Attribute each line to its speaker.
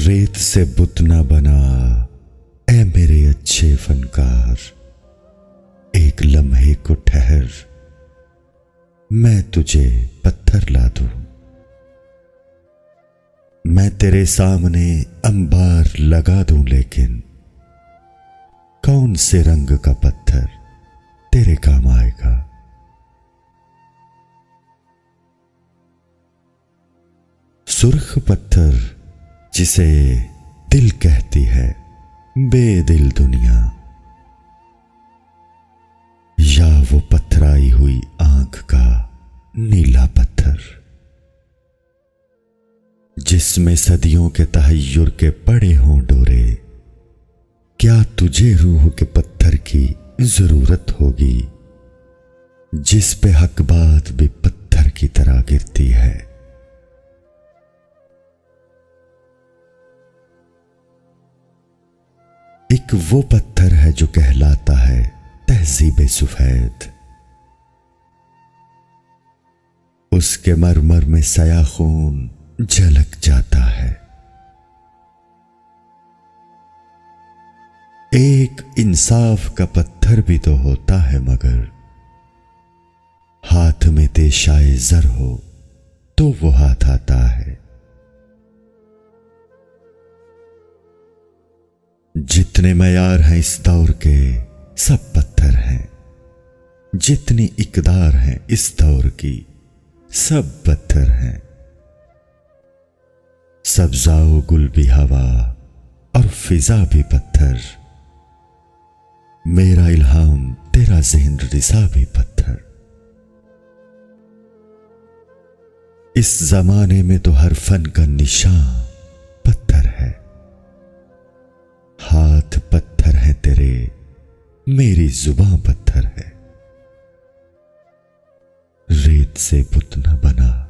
Speaker 1: रेत से बुत न बना ऐ मेरे अच्छे फनकार, एक लम्हे को ठहर मैं तुझे पत्थर ला दूं। मैं तेरे सामने अंबार लगा दूं, लेकिन कौन से रंग का पत्थर तेरे काम आएगा। सुर्ख पत्थर जिसे दिल कहती है बेदिल दुनिया, या वो पथराई हुई आंख का नीला पत्थर जिसमें सदियों के तहय्युर के पड़े हों डोरे। क्या तुझे रूह के पत्थर की जरूरत होगी जिस पे हक बात भी पत्थर की तरह गिरती है। एक वो पत्थर है जो कहलाता है तहजीब सुफैद, उसके मरमर में सया खून झलक जाता है। एक इंसाफ का पत्थर भी तो होता है, मगर हाथ में तेशाए जर हो तो वो हाथ आता है। जितने मयार हैं इस दौर के सब पत्थर हैं, जितनी इकदार हैं इस दौर की सब पत्थर हैं। सब्जाओ गुल भी हवा और फिजा भी पत्थर, मेरा इल्हाम तेरा ज़हन रिसा भी पत्थर। इस जमाने में तो हर फन का निशान पत्थर है। हाथ पत्थर है तेरे, मेरी जुबान पत्थर है। रेत से बुत न बना